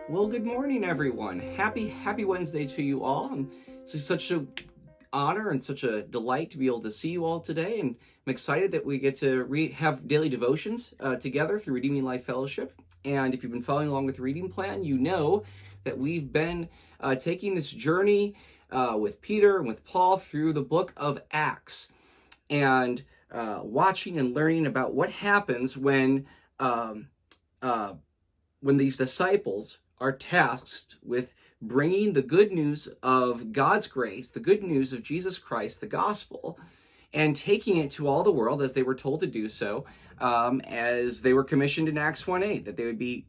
Well, good morning, everyone. Happy Wednesday to you all. And it's such an honor and such a delight to be able to see you all today. And I'm excited that we get to have daily devotions together through Redeeming Life Fellowship. And if you've been following along with the reading plan, you know that we've been taking this journey with Peter and with Paul through the book of Acts, and watching and learning about what happens when these disciples are tasked with bringing the good news of God's grace, the good news of Jesus Christ, the gospel, and taking it to all the world as they were told to do so, as they were commissioned in Acts 1:8, that they would be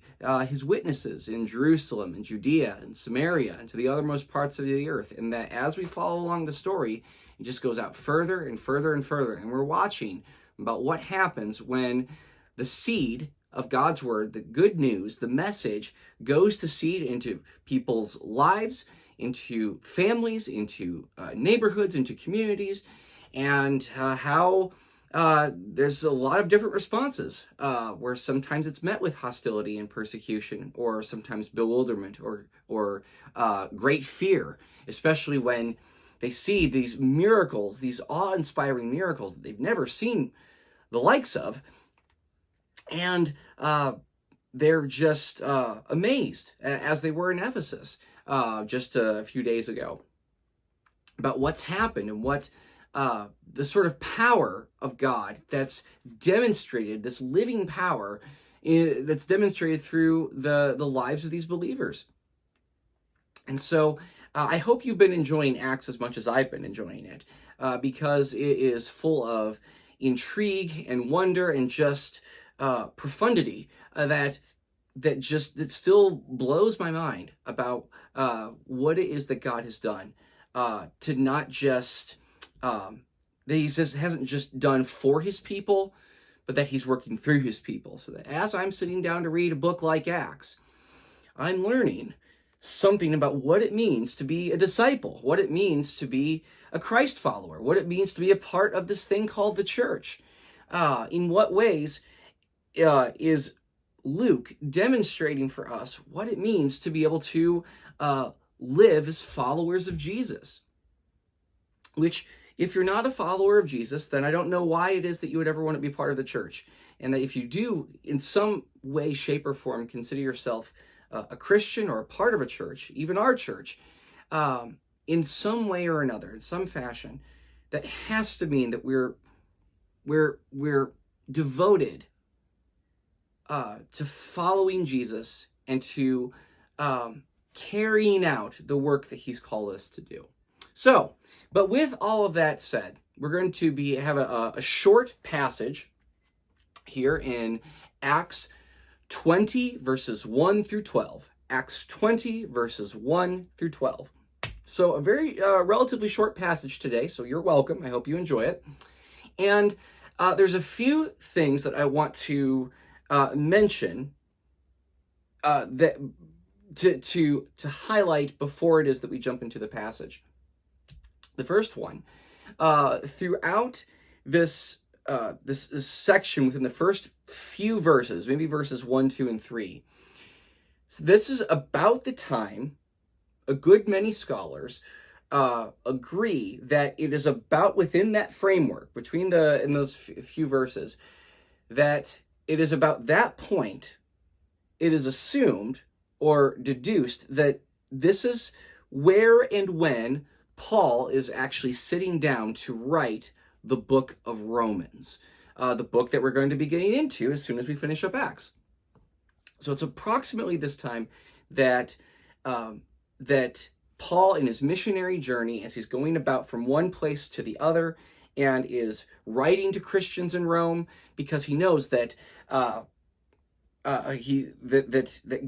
his witnesses in Jerusalem and Judea and Samaria and to the othermost parts of the earth. And that as we follow along the story, it just goes out further and further and further. And we're watching about what happens when the seed of God's word, the good news, the message, goes to seed into people's lives, into families, into neighborhoods, into communities, and how there's a lot of different responses, where sometimes it's met with hostility and persecution, or sometimes bewilderment, or great fear, especially when they see these miracles, these awe-inspiring miracles that they've never seen the likes of. And they're just amazed, as they were in Ephesus just a few days ago, about what's happened and what the sort of power of God that's demonstrated, this living power that's demonstrated through the lives of these believers. And so I hope you've been enjoying Acts as much as I've been enjoying it, because it is full of intrigue and wonder and just profundity that still blows my mind about what it is that God has done, to not just that he just hasn't just done for his people, but that he's working through his people. So that as I'm sitting down to read a book like Acts, I'm learning something about what it means to be a disciple, what it means to be a Christ follower, what it means to be a part of this thing called the church. In what ways is Luke demonstrating for us what it means to be able to live as followers of Jesus? Which, if you're not a follower of Jesus, then I don't know why it is that you would ever want to be part of the church. And that if you do, in some way, shape, or form, consider yourself a Christian or a part of a church, even our church, in some way or another, in some fashion, that has to mean that we're devoted to following Jesus and to carrying out the work that he's called us to do. So, but with all of that said, we're going to have a short passage here in Acts 20, verses 1 through 12. Acts 20, verses 1 through 12. So a very relatively short passage today, so you're welcome. I hope you enjoy it. And there's a few things that I want to mention that to highlight before it is that we jump into the passage. The first one, throughout this section, within the first few verses, maybe verses 1, 2, and 3. So this is about the time a good many scholars agree that it is about within that framework, in those few verses, that it is about that point, it is assumed or deduced that this is where and when Paul is actually sitting down to write the book of Romans, the book that we're going to be getting into as soon as we finish up Acts. So it's approximately this time that Paul, in his missionary journey, as he's going about from one place to the other, and is writing to Christians in Rome, because he knows that that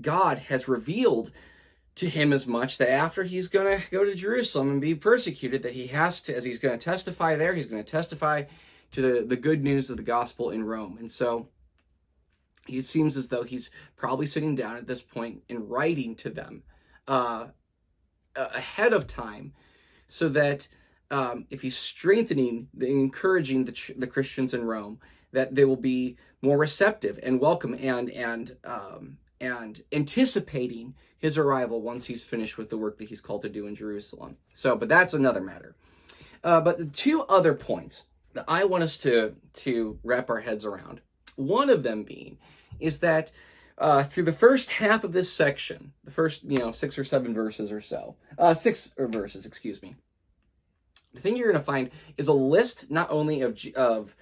God has revealed to him as much, that after he's going to go to Jerusalem and be persecuted, that he has to, as he's going to testify there, he's going to testify to the good news of the gospel in Rome. And so it seems as though he's probably sitting down at this point and writing to them ahead of time, so that if he's strengthening and encouraging the Christians in Rome, that they will be more receptive and welcome and and anticipating his arrival once he's finished with the work that he's called to do in Jerusalem. But that's another matter. But the two other points that I want us to wrap our heads around, one of them being, is that through the first half of this section, the first 6 or 7 verses or so, verses, excuse me, the thing you're going to find is a list not only of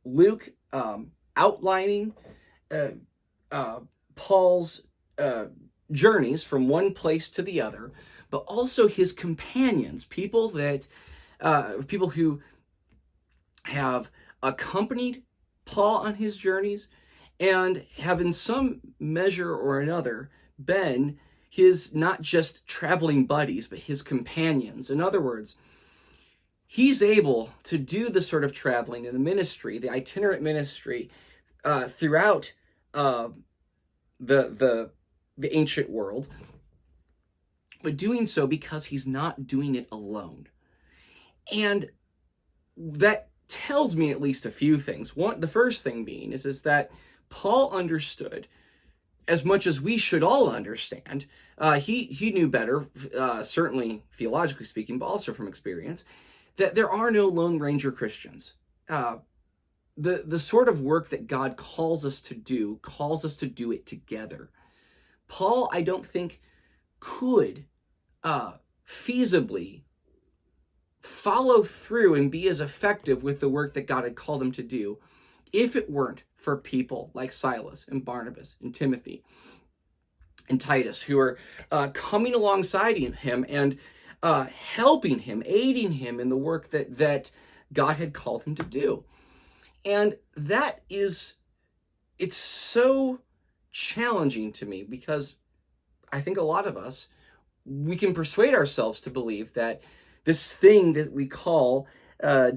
Luke outlining Paul's journeys from one place to the other, but also his companions, people who have accompanied Paul on his journeys and have in some measure or another been his not just traveling buddies, but his companions. In other words, he's able to do the sort of traveling in the ministry, the itinerant ministry, throughout the ancient world, but doing so because he's not doing it alone. And that tells me at least a few things. The first thing being is that Paul understood, as much as we should all understand, he knew better, certainly theologically speaking, but also from experience, that there are no Lone Ranger Christians. The sort of work that God calls us to do it together. Paul, I don't think, could feasibly follow through and be as effective with the work that God had called him to do if it weren't for people like Silas and Barnabas and Timothy and Titus, who are coming alongside him and helping him, aiding him in the work that God had called him to do. And it's so challenging to me, because I think a lot of us, we can persuade ourselves to believe that this thing that we call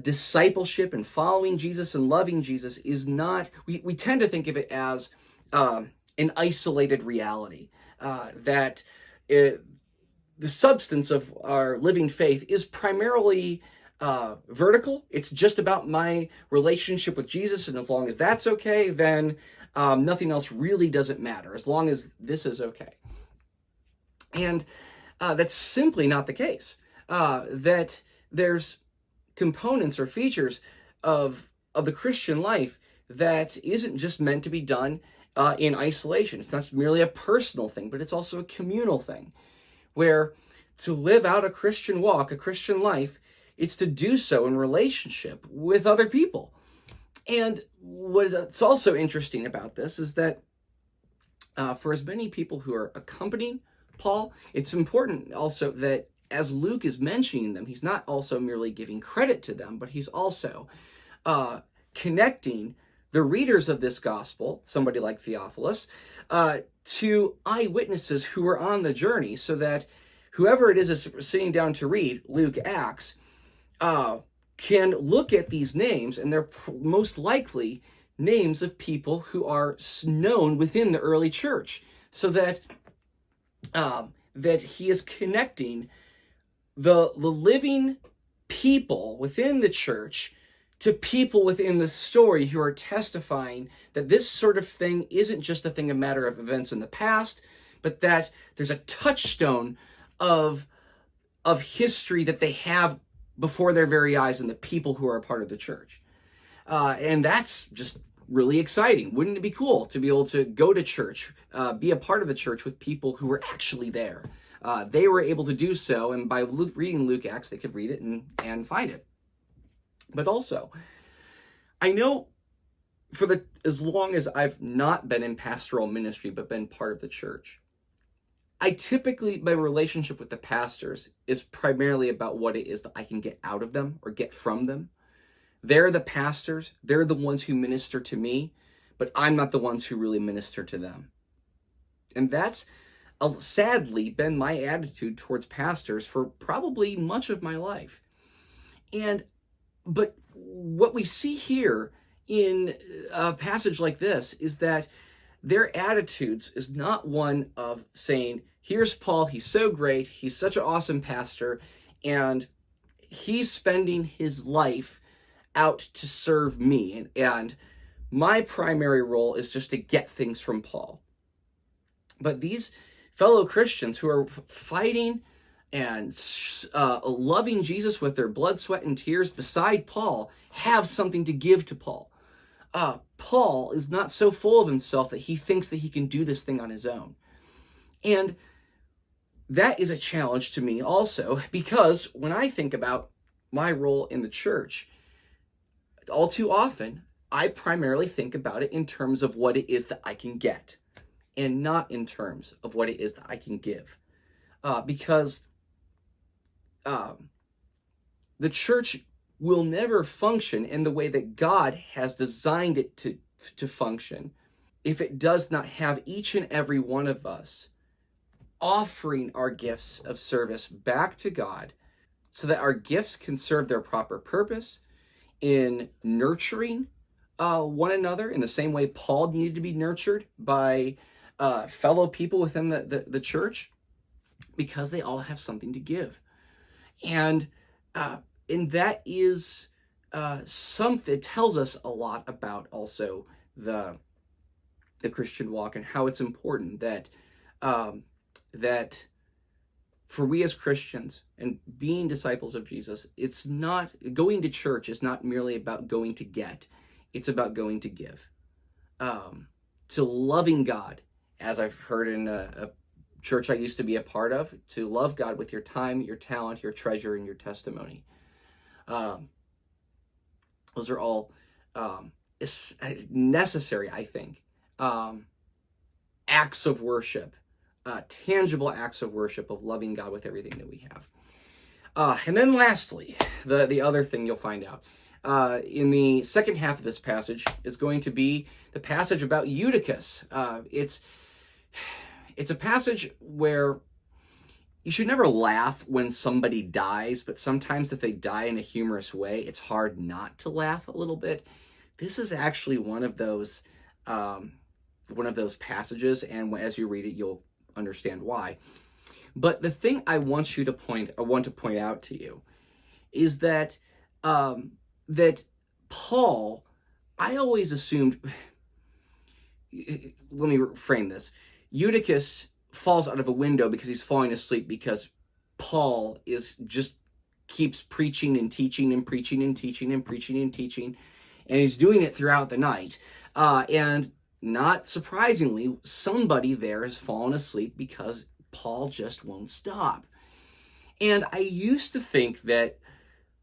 discipleship and following Jesus and loving Jesus is not, we tend to think of it as an isolated reality, that the substance of our living faith is primarily vertical. It's just about my relationship with Jesus, and as long as that's okay, then nothing else really doesn't matter, as long as this is okay. And that's simply not the case. That there's components or features of the Christian life that isn't just meant to be done in isolation. It's not merely a personal thing, but it's also a communal thing, where to live out a Christian walk, a Christian life, it's to do so in relationship with other people. And what's also interesting about this is that for as many people who are accompanying Paul, it's important also that as Luke is mentioning them, he's not also merely giving credit to them, but he's also connecting the readers of this gospel, somebody like Theophilus, to eyewitnesses who were on the journey, so that whoever it is sitting down to read Luke, Acts, can look at these names, and they're most likely names of people who are known within the early church, so that that he is connecting the living people within the church to people within the story who are testifying that this sort of thing isn't just a matter of events in the past, but that there's a touchstone of history that they have before their very eyes in the people who are a part of the church. And that's just really exciting. Wouldn't it be cool to be able to go to church, be a part of the church with people who were actually there? They were able to do so, and by reading Luke, Acts, they could read it and find it. But also, I know as long as I've not been in pastoral ministry, but been part of the church, my relationship with the pastors is primarily about what it is that I can get out of them or get from them. They're the pastors. They're the ones who minister to me, but I'm not the ones who really minister to them. And that's sadly been my attitude towards pastors for probably much of my life. But what we see here in a passage like this is that their attitudes is not one of saying, here's Paul, he's so great, he's such an awesome pastor, and he's spending his life out to serve me, and my primary role is just to get things from Paul. But these fellow Christians who are fighting and loving Jesus with their blood, sweat, and tears beside Paul have something to give to Paul. Paul is not so full of himself that he thinks that he can do this thing on his own. And that is a challenge to me also, because when I think about my role in the church, all too often, I primarily think about it in terms of what it is that I can get, and not in terms of what it is that I can give. Because the church will never function in the way that God has designed it to function if it does not have each and every one of us offering our gifts of service back to God, so that our gifts can serve their proper purpose in nurturing one another in the same way Paul needed to be nurtured by fellow people within the church, because they all have something to give. And that is something, it tells us a lot about also the Christian walk, and how it's important that that for we as Christians and being disciples of Jesus, it's not, going to church is not merely about going to get, it's about going to give. To loving God, as I've heard in a church I used to be a part of, to love God with your time, your talent, your treasure, and your testimony. Those are all necessary, I think, acts of worship, tangible acts of worship of loving God with everything that we have. And then lastly, the other thing you'll find out in the second half of this passage is going to be the passage about Eutychus. It's a passage where you should never laugh when somebody dies, but sometimes if they die in a humorous way, it's hard not to laugh a little bit. This is actually one of those passages, and as you read it, you'll understand why. But the thing I want to point out to you is that that Paul, I always assumed, let me frame this. Eutychus falls out of a window because he's falling asleep, because Paul keeps preaching and teaching and preaching and teaching and preaching and teaching, and he's doing it throughout the night. And not surprisingly, somebody there has fallen asleep because Paul just won't stop. And I used to think that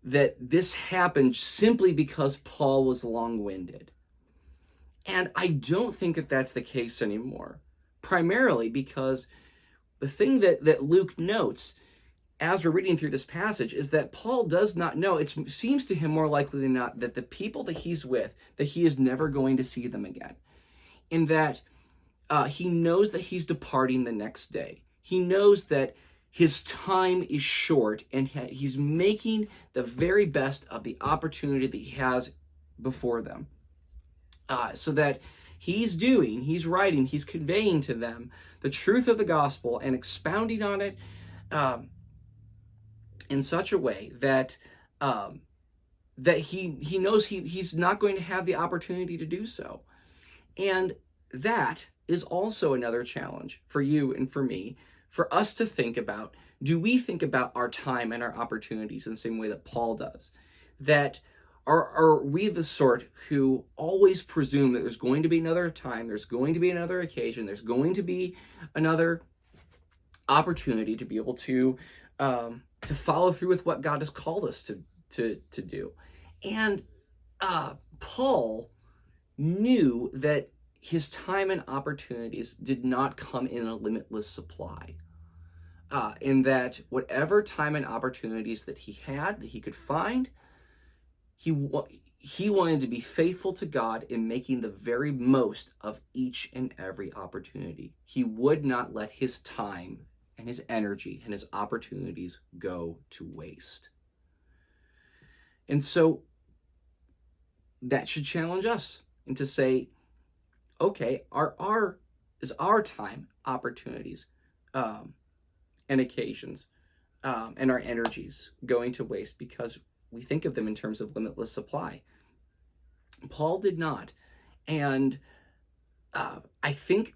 this happened simply because Paul was long-winded. And I don't think that that's the case anymore. Primarily because the thing that Luke notes as we're reading through this passage is that Paul does not know, it seems to him more likely than not, that the people that he's with, that he is never going to see them again. In that he knows that he's departing the next day. He knows that his time is short, and he's making the very best of the opportunity that he has before them. So that he's writing, he's conveying to them the truth of the gospel and expounding on it in such a way that that he knows he's not going to have the opportunity to do so. And that is also another challenge for you and for me, for us to think about. Do we think about our time and our opportunities in the same way that Paul does? That are we the sort who always presume that there's going to be another time, there's going to be another occasion, there's going to be another opportunity to be able to follow through with what God has called us to do? And Paul knew that his time and opportunities did not come in a limitless supply. In that whatever time and opportunities that he had, that he could find, he wanted to be faithful to God in making the very most of each and every opportunity. He would not let his time and his energy and his opportunities go to waste. And so that should challenge us, and to say, okay, is our time, opportunities, and occasions, and our energies going to waste because we think of them in terms of limitless supply? Paul did not. And I think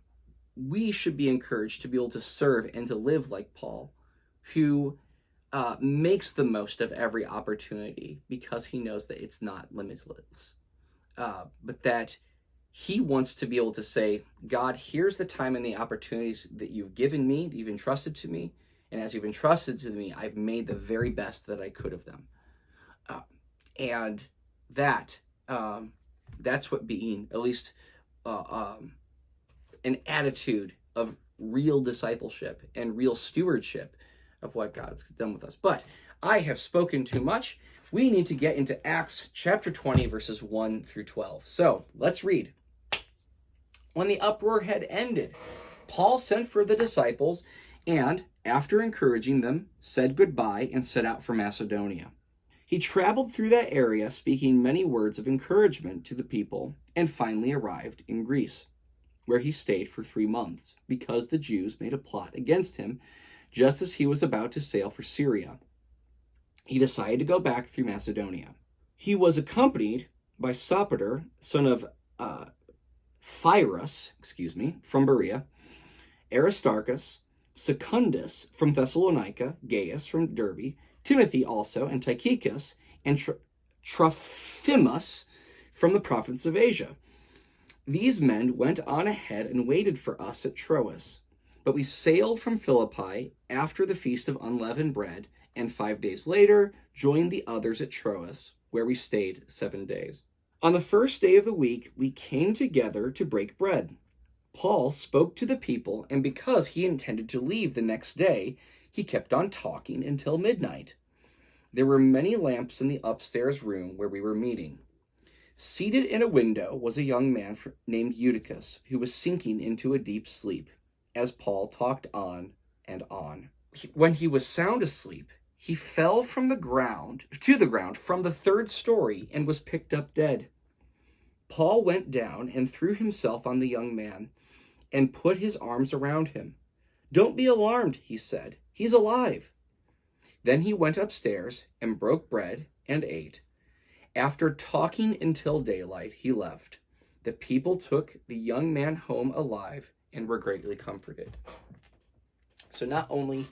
we should be encouraged to be able to serve and to live like Paul, who makes the most of every opportunity because he knows that it's not limitless, but that he wants to be able to say, God, here's the time and the opportunities that you've given me, that you've entrusted to me, and as you've entrusted to me, I've made the very best that I could of them. And that's what being, at least an attitude of real discipleship and real stewardship of what God's done with us. But I have spoken too much. We need to get into Acts chapter 20, verses 1 through 12. So let's read. When the uproar had ended, Paul sent for the disciples and, after encouraging them, said goodbye and set out for Macedonia. He traveled through that area, speaking many words of encouragement to the people, and finally arrived in Greece, where he stayed for 3 months, because the Jews made a plot against him just as he was about to sail for Syria. He decided to go back through Macedonia. He was accompanied by Sopater, son of Pyrrhus, from Berea, Aristarchus, Secundus from Thessalonica, Gaius from Derbe, Timothy also, and Tychicus, and Trophimus from the province of Asia. These men went on ahead and waited for us at Troas. But we sailed from Philippi after the Feast of Unleavened Bread, and 5 days later joined the others at Troas, where we stayed 7 days. On the first day of the week, we came together to break bread. Paul spoke to the people, and because he intended to leave the next day, he kept on talking until midnight. There were many lamps in the upstairs room where we were meeting. Seated in a window was a young man named Eutychus, who was sinking into a deep sleep, as Paul talked on and on. When he was sound asleep, he fell to the ground from the 3rd story and was picked up dead. Paul went down and threw himself on the young man and put his arms around him. "Don't be alarmed," he said. "He's alive." Then he went upstairs and broke bread and ate. After talking until daylight, he left. The people took the young man home alive and were greatly comforted. So not only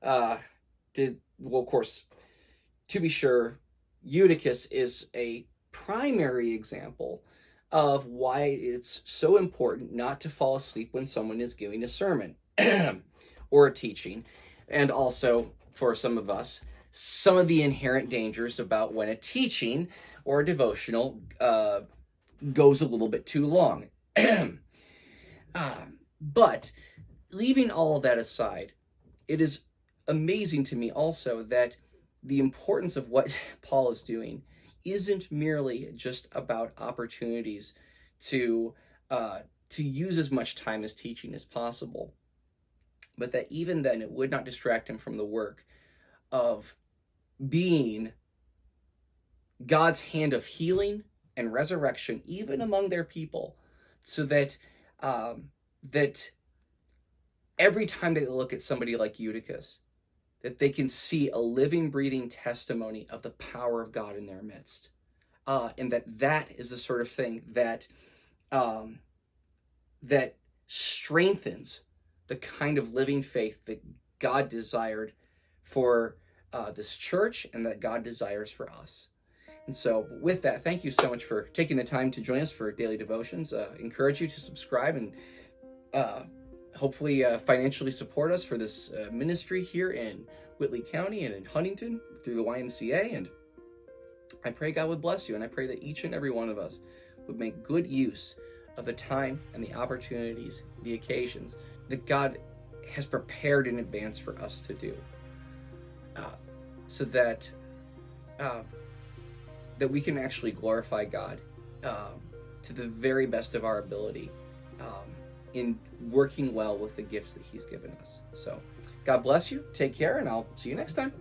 of course, to be sure, Eutychus is a primary example of why it's so important not to fall asleep when someone is giving a sermon or a teaching. And also, for some of us, some of the inherent dangers about when a teaching or a devotional goes a little bit too long. But leaving all of that aside, it is amazing to me also that the importance of what Paul is doing isn't merely just about opportunities to use as much time as teaching as possible, but that even then it would not distract him from the work of being God's hand of healing and resurrection even among their people, so that that every time they look at somebody like Eutychus, that they can see a living, breathing testimony of the power of God in their midst. And that is the sort of thing that that strengthens the kind of living faith that God desired for this church and that God desires for us. And so with that, thank you so much for taking the time to join us for daily devotions. Encourage you to subscribe and hopefully financially support us for this ministry here in Whitley County and in Huntington through the YMCA. And I pray God would bless you, and I pray that each and every one of us would make good use of the time and the opportunities, the occasions that God has prepared in advance for us to do, so that that we can actually glorify God to the very best of our ability in working well with the gifts that He's given us. So God bless you. Take care, and I'll see you next time.